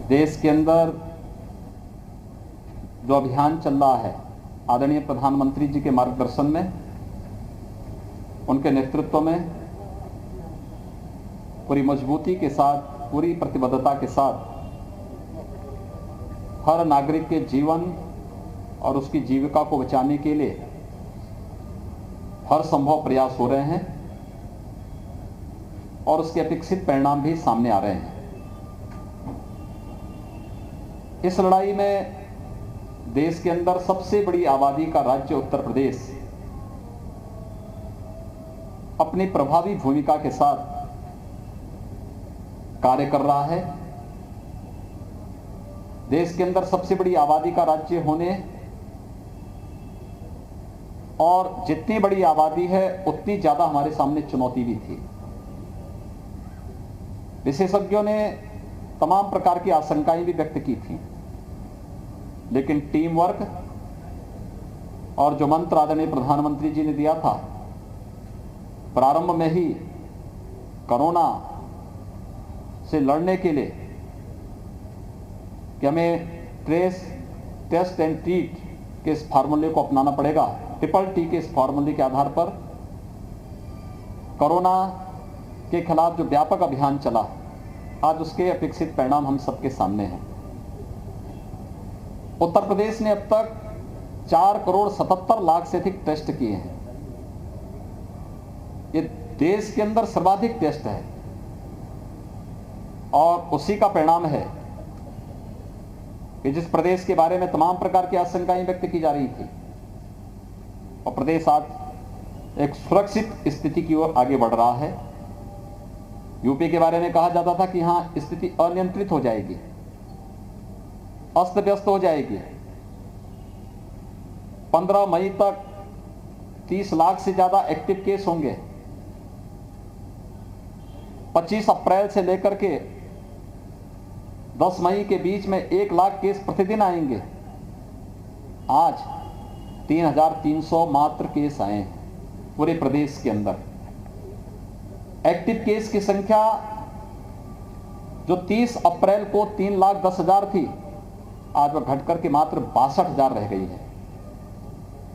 देश के अंदर जो अभियान चल रहा है आदरणीय प्रधानमंत्री जी के मार्गदर्शन में, उनके नेतृत्व में पूरी मजबूती के साथ, पूरी प्रतिबद्धता के साथ हर नागरिक के जीवन और उसकी जीविका को बचाने के लिए हर संभव प्रयास हो रहे हैं और उसके अपेक्षित परिणाम भी सामने आ रहे हैं। इस लड़ाई में देश के अंदर सबसे बड़ी आबादी का राज्य उत्तर प्रदेश अपनी प्रभावी भूमिका के साथ कार्य कर रहा है। देश के अंदर सबसे बड़ी आबादी का राज्य होने और जितनी बड़ी आबादी है उतनी ज्यादा हमारे सामने चुनौती भी थी। विशेषज्ञों ने तमाम प्रकार की आशंकाएं भी व्यक्त की थी, लेकिन टीम वर्क और जो मंत्र आदरणीय प्रधानमंत्री जी ने दिया था प्रारंभ में ही कोरोना से लड़ने के लिए कि हमें ट्रेस, टेस्ट एंड ट्रीट के इस फार्मूले को अपनाना पड़ेगा, ट्रिपल टी के इस फार्मूले के आधार पर कोरोना के खिलाफ जो व्यापक अभियान चला, आज उसके अपेक्षित परिणाम हम सबके सामने हैं। उत्तर प्रदेश ने अब तक 4,77,00,000 से अधिक टेस्ट किए हैं। ये देश के अंदर सर्वाधिक टेस्ट है और उसी का परिणाम है कि जिस प्रदेश के बारे में तमाम प्रकार की आशंकाएं व्यक्त की जा रही थी और प्रदेश आज एक सुरक्षित स्थिति की ओर आगे बढ़ रहा है। यूपी के बारे में कहा जाता था कि यहां स्थिति अनियंत्रित हो जाएगी, अस्त व्यस्त हो जाएगी। 15 मई तक 30 लाख से ज्यादा एक्टिव केस होंगे। 25 अप्रैल से लेकर के 10 मई के बीच में 1 लाख केस प्रतिदिन आएंगे। आज 3,300 मात्र केस आए हैं पूरे प्रदेश के अंदर। एक्टिव केस की संख्या जो 30 अप्रैल को 3,10,000 थी, आज वह घटकर के मात्र 62,000 रह गई है।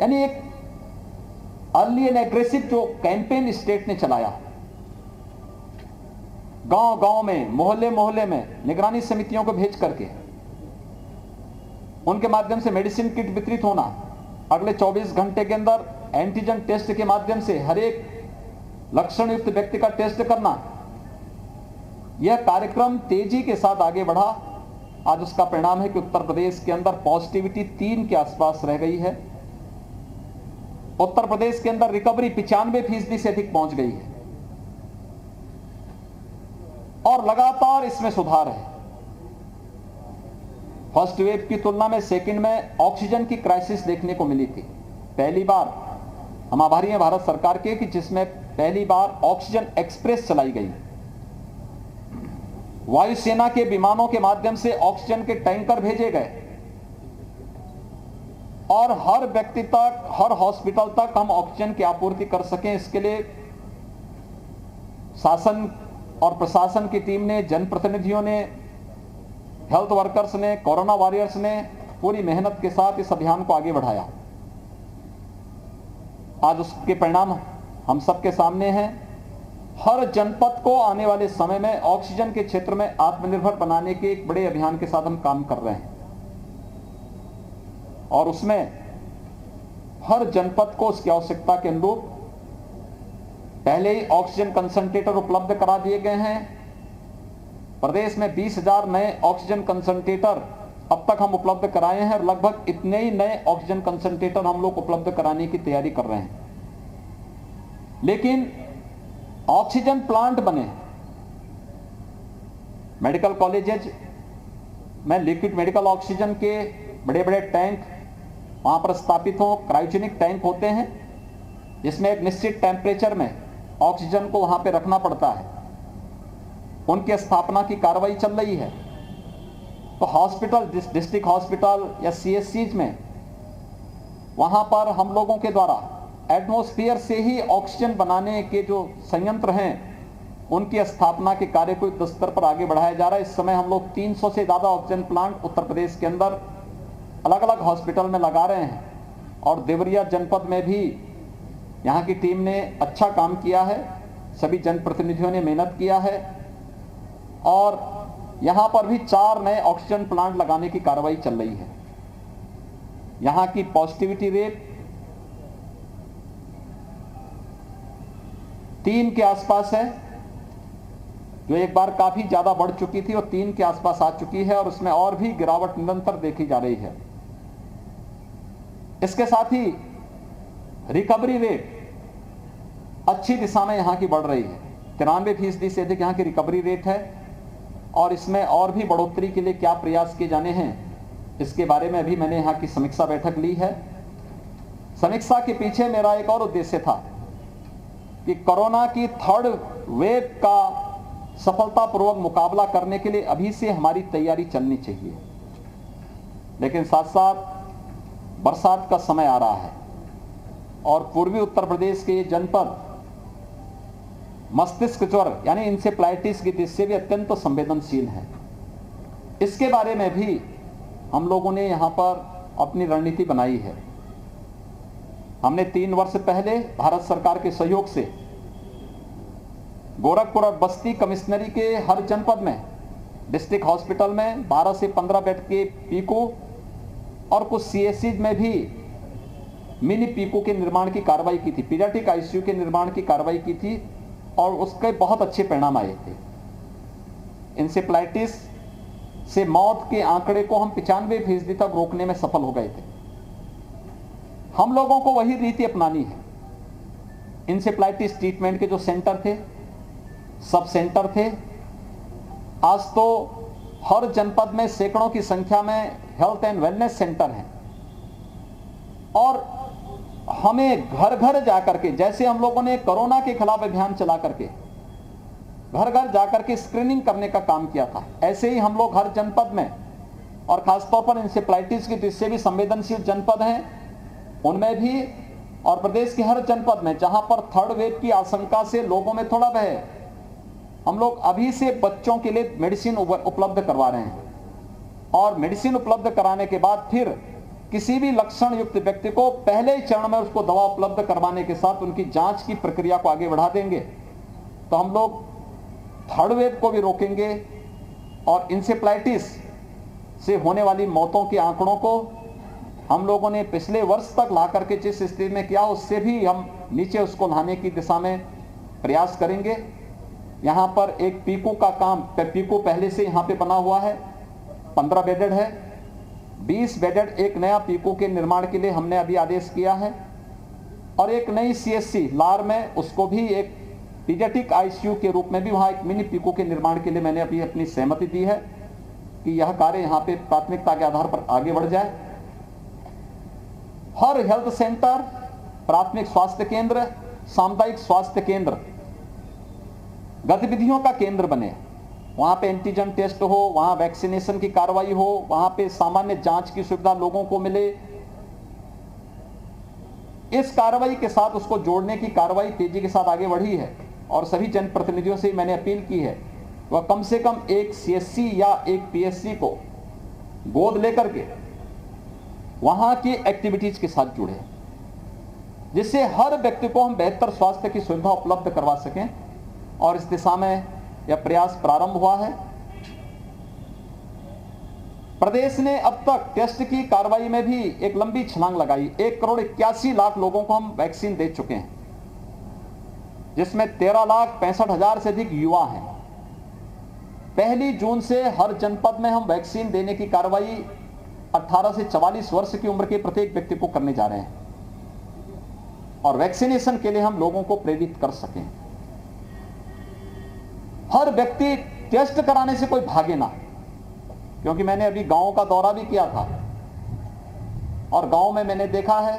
यानी एक अर्ली एंड एग्रेसिव जो कैंपेन स्टेट ने चलाया, गांव गांव में, मोहल्ले मोहल्ले में निगरानी समितियों को भेज करके उनके माध्यम से मेडिसिन किट वितरित होना, अगले 24 घंटे के अंदर एंटीजन टेस्ट के माध्यम से हर एक लक्षण युक्त व्यक्ति का टेस्ट करना, यह कार्यक्रम तेजी के साथ आगे बढ़ा। आज उसका परिणाम है कि उत्तर प्रदेश के अंदर पॉजिटिविटी 3 के आसपास रह गई है। उत्तर प्रदेश के अंदर रिकवरी 95% से अधिक पहुंच गई है और लगातार इसमें सुधार है। फर्स्ट वेव की तुलना में सेकंड में ऑक्सीजन की क्राइसिस देखने को मिली थी। पहली बार हम आभारी हैं भारत सरकार के कि जिसमें पहली बार ऑक्सीजन एक्सप्रेस चलाई गई। वायुसेना के विमानों के माध्यम से ऑक्सीजन के टैंकर भेजे गए और हर व्यक्ति तक, हर हॉस्पिटल तक हम ऑक्सीजन की आपूर्ति कर सकें, इसके लिए शासन और प्रशासन की टीम ने, जनप्रतिनिधियों ने, हेल्थ वर्कर्स ने, कोरोना वॉरियर्स ने पूरी मेहनत के साथ इस अभियान को आगे बढ़ाया। आज उसके परिणाम हम सबके सामने हैं। हर जनपद को आने वाले समय में ऑक्सीजन के क्षेत्र में आत्मनिर्भर बनाने के एक बड़े अभियान के साथ हम काम कर रहे हैं और उसमें हर जनपद को उसकी आवश्यकता के अनुरूप पहले ही ऑक्सीजन कंसंट्रेटर उपलब्ध करा दिए गए हैं। प्रदेश में 20,000 नए ऑक्सीजन कंसंट्रेटर अब तक हम उपलब्ध कराए हैं और लगभग इतने ही नए ऑक्सीजन कंसंट्रेटर हम लोग उपलब्ध कराने की तैयारी कर रहे हैं। लेकिन ऑक्सीजन प्लांट बने, मेडिकल कॉलेजेज में लिक्विड मेडिकल ऑक्सीजन के बड़े बड़े टैंक वहां पर स्थापित हो। क्रायोजेनिक टैंक होते हैं जिसमें एक निश्चित टेम्परेचर में ऑक्सीजन को वहां पे रखना पड़ता है। उनकी स्थापना की कार्रवाई चल रही है। तो हॉस्पिटल, डिस्ट्रिक्ट हॉस्पिटल या CHCs में वहां पर हम लोगों के द्वारा एटमॉस्फेयर से ही ऑक्सीजन बनाने के जो संयंत्र हैं उनकी स्थापना के कार्य को युद्ध स्तर पर आगे बढ़ाया जा रहा है। इस समय हम लोग 300 से ज़्यादा ऑक्सीजन प्लांट उत्तर प्रदेश के अंदर अलग अलग हॉस्पिटल में लगा रहे हैं और देवरिया जनपद में भी यहाँ की टीम ने अच्छा काम किया है। सभी जनप्रतिनिधियों ने मेहनत किया है और यहाँ पर भी 4 नए ऑक्सीजन प्लांट लगाने की कार्रवाई चल रही है। यहाँ की पॉजिटिविटी रेट 3 के आसपास है, जो एक बार काफी ज्यादा बढ़ चुकी थी और 3 के आसपास आ चुकी है और उसमें और भी गिरावट निरंतर देखी जा रही है। इसके साथ ही रिकवरी रेट अच्छी दिशा में यहां की बढ़ रही है। 93% से अधिक यहां की रिकवरी रेट है और इसमें और भी बढ़ोतरी के लिए क्या प्रयास किए जाने हैं, इसके बारे में अभी मैंने यहां की समीक्षा बैठक ली है। समीक्षा के पीछे मेरा एक और उद्देश्य था कि कोरोना की 3rd वेव का सफलतापूर्वक मुकाबला करने के लिए अभी से हमारी तैयारी चलनी चाहिए। लेकिन साथ साथ बरसात का समय आ रहा है और पूर्वी उत्तर प्रदेश के ये जनपद मस्तिष्क ज्वर यानी इंसेफ्लाइटिस की दृष्टि से भी अत्यंत संवेदनशील है। इसके बारे में भी हम लोगों ने यहाँ पर अपनी रणनीति बनाई है। हमने 3 वर्ष पहले भारत सरकार के सहयोग से गोरखपुर और बस्ती कमिश्नरी के हर जनपद में डिस्ट्रिक्ट हॉस्पिटल में 12 से 15 बेड के पीको और कुछ सीएससी में भी मिनी पीको के निर्माण की कार्रवाई की थी, पीडियाट्रिक आईसीयू के निर्माण की कार्रवाई की थी और उसके बहुत अच्छे परिणाम आए थे। इंसेफ्लाइटिस से मौत के आंकड़े को हम 95% तक रोकने में सफल हो गए थे। हम लोगों को वही रीति अपनानी है। इंसेफ्लाइटिस ट्रीटमेंट के जो सेंटर थे, सब सेंटर थे, आज तो हर जनपद में सैकड़ों की संख्या में हेल्थ एंड वेलनेस सेंटर हैं और हमें घर घर जाकर के, जैसे हम लोगों ने कोरोना के खिलाफ अभियान चला करके घर घर जाकर के स्क्रीनिंग करने का काम किया था, ऐसे ही हम लोग हर जनपद में और खासतौर पर इंसेफ्लाइटिस की दृष्टि से भी संवेदनशील जनपद हैं उनमें भी और प्रदेश के हर जनपद में जहां पर 3rd वेव की आशंका से लोगों में थोड़ा भय है, हम लोग अभी से बच्चों के लिए मेडिसिन उपलब्ध करवा रहे हैं और मेडिसिन उपलब्ध कराने के बाद फिर किसी भी लक्षण युक्त व्यक्ति को पहले ही चरण में उसको दवा उपलब्ध करवाने के साथ उनकी जांच की प्रक्रिया को आगे बढ़ा देंगे तो हम लोग 3rd वेव को भी रोकेंगे और इंसेफ्लाइटिस से होने वाली मौतों के आंकड़ों को हम लोगों ने पिछले वर्ष तक ला करके जिस स्थिति में किया उससे भी हम नीचे उसको लाने की दिशा में प्रयास करेंगे। यहाँ पर एक पीको का काम, पीको पहले से यहाँ पे बना हुआ है, 15 बेडेड है, 20 बेडेड एक नया पीको के निर्माण के लिए हमने अभी आदेश किया है और एक नई सीएससी लार में उसको भी एक पीडियाट्रिक आईसीयू के रूप में भी वहाँ एक मिनी पीको के निर्माण के लिए मैंने अभी अपनी सहमति दी है कि यह कार्य यहाँ पे प्राथमिकता के आधार पर आगे बढ़ जाए। हर हेल्थ सेंटर, प्राथमिक स्वास्थ्य केंद्र, सामुदायिक स्वास्थ्य केंद्र गतिविधियों का केंद्र बने। वहां पे एंटीजन टेस्ट हो, वहां वैक्सीनेशन की कार्रवाई हो, वहां पे सामान्य जांच की सुविधा लोगों को मिले। इस कार्रवाई के साथ उसको जोड़ने की कार्रवाई तेजी के साथ आगे बढ़ी है और सभी जनप्रतिनिधियों से मैंने अपील की है वह कम से कम एक सीएससी या एक पीएससी को गोद लेकर के वहां की एक्टिविटीज के साथ जुड़े, जिससे हर व्यक्ति को हम बेहतर स्वास्थ्य की सुविधा उपलब्ध करवा सकें और इस दिशा में यह प्रयास प्रारंभ हुआ है। प्रदेश ने अब तक टेस्ट की कार्रवाई में भी एक लंबी छलांग लगाई। 1,81,00,000 लोगों को हम वैक्सीन दे चुके हैं, जिसमें 13,65,000 से अधिक युवा हैं। 1 जून से हर जनपद में हम वैक्सीन देने की कार्रवाई 18 से 44 वर्ष की उम्र के प्रत्येक व्यक्ति को करने जा रहे हैं और वैक्सीनेशन के लिए हम लोगों को प्रेरित कर सकें। हर व्यक्ति टेस्ट कराने से कोई भागे ना, क्योंकि मैंने अभी गांव का दौरा भी किया था और गांव में मैंने देखा है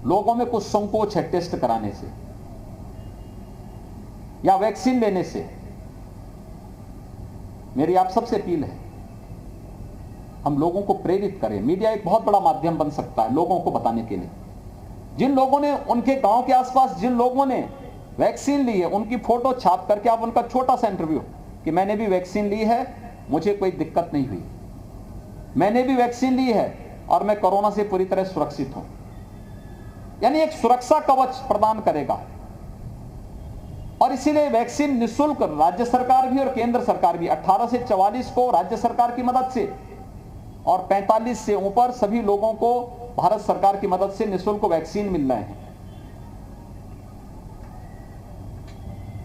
लोगों में कुछ संकोच है टेस्ट कराने से या वैक्सीन लेने से। मेरी आप सबसे अपील है हम लोगों को प्रेरित करें। मीडिया एक बहुत बड़ा माध्यम बन सकता है लोगों को बताने के लिए। जिन लोगों ने उनके गांव के आसपास जिन लोगों ने वैक्सीन ली है उनकी फोटो छाप करके आप उनका छोटा सा इंटरव्यू कि मैंने भी वैक्सीन ली है, मुझे कोई दिक्कत नहीं हुई, मैंने भी वैक्सीन ली है और मैं कोरोना से पूरी तरह सुरक्षित हूं। यानी एक सुरक्षा कवच प्रदान करेगा। और इसीलिए वैक्सीन निःशुल्क राज्य सरकार भी और केंद्र सरकार भी 18 से 44 को राज्य सरकार की मदद से और 45 से ऊपर सभी लोगों को भारत सरकार की मदद से निःशुल्क वैक्सीन मिल रहे हैं।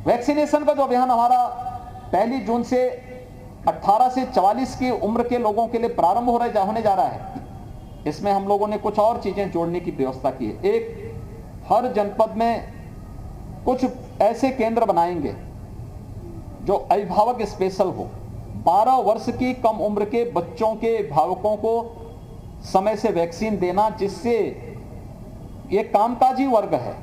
वैक्सीनेशन का जो अभियान हमारा 1 जून से 18 से 44 की उम्र के लोगों के लिए प्रारंभ होने जा रहा है, इसमें हम लोगों ने कुछ और चीजें जोड़ने की व्यवस्था की है। एक, हर जनपद में कुछ ऐसे केंद्र बनाएंगे जो अभिभावक स्पेशल हो। 12 वर्ष की कम उम्र के बच्चों के अभिभावकों को समय से वैक्सीन देना, जिससे ये कामकाजी वर्ग है,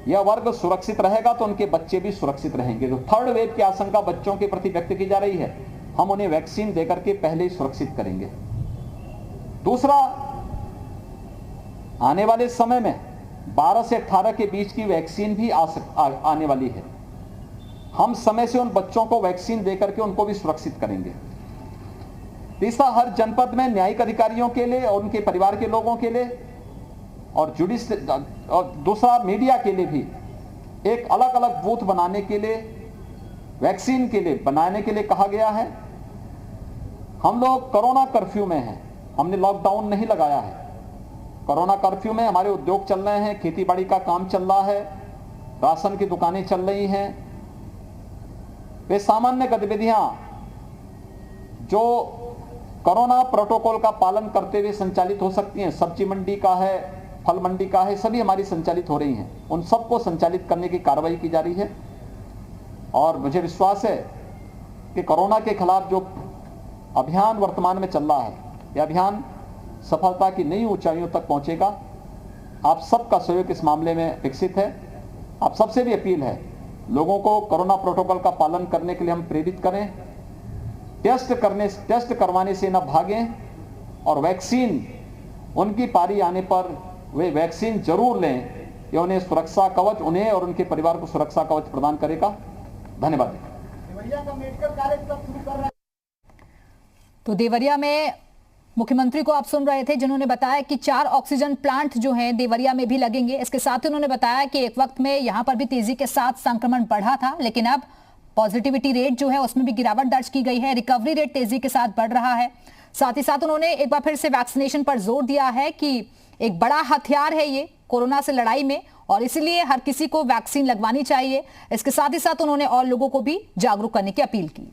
यह वर्ग सुरक्षित रहेगा तो उनके बच्चे भी सुरक्षित रहेंगे। जो थर्ड वेव की आशंका बच्चों के प्रति व्यक्त की जा रही है, हम उन्हें वैक्सीन देकर के पहले ही सुरक्षित करेंगे। दूसरा, आने वाले समय में 12 से 18 के बीच की वैक्सीन भी आने वाली है। हम समय से उन बच्चों को वैक्सीन देकर के उनको भी सुरक्षित करेंगे। तीसरा, हर जनपद में न्यायिक अधिकारियों के लिए और उनके परिवार के लोगों के लिए और दूसरा मीडिया के लिए भी एक अलग अलग बूथ बनाने के लिए, वैक्सीन के लिए बनाने के लिए कहा गया है। हम लोग कोरोना कर्फ्यू में हैं, हमने लॉकडाउन नहीं लगाया है। कोरोना कर्फ्यू में हमारे उद्योग चल रहे हैं, खेती बाड़ी का काम चल रहा है, राशन की दुकानें चल रही हैं। वे सामान्य गतिविधियां जो कोरोना प्रोटोकॉल का पालन करते हुए संचालित हो सकती हैं, सब्जी मंडी का है, फल मंडी का है, सभी हमारी संचालित हो रही हैं। उन सबको संचालित करने की कार्रवाई की जा रही है। और मुझे विश्वास है कि कोरोना के खिलाफ जो अभियान वर्तमान में चल रहा है, यह अभियान सफलता की नई ऊंचाइयों तक पहुंचेगा। आप सबका सहयोग इस मामले में विकसित है। आप सबसे भी अपील है, लोगों को कोरोना प्रोटोकॉल का पालन करने के लिए हम प्रेरित करें। टेस्ट करवाने से न भागें और वैक्सीन उनकी पारी आने पर वे वैक्सीन जरूर लें। यह उन्हें सुरक्षा कवच, उन्हें और उनके परिवार को सुरक्षा कवच प्रदान करेगा। धन्यवाद। देवरिया का मेडिकल कार्य कब शुरू कर रहा है? तो देवरिया में मुख्यमंत्री को आप सुन रहे थे, जिन्होंने बताया कि 4 ऑक्सीजन प्लांट जो हैं देवरिया में भी लगेंगे। इसके साथ ही उन्होंने बताया कि एक वक्त में यहां पर भी तेजी के साथ संक्रमण बढ़ा था, लेकिन अब पॉजिटिविटी रेट जो है उसमें भी गिरावट दर्ज की गई है। रिकवरी रेट तेजी के साथ बढ़ रहा है। साथ ही साथ उन्होंने एक बार फिर से वैक्सीनेशन पर जोर दिया है कि एक बड़ा हथियार है ये कोरोना से लड़ाई में, और इसलिए हर किसी को वैक्सीन लगवानी चाहिए। इसके साथ ही साथ उन्होंने और लोगों को भी जागरूक करने की अपील की।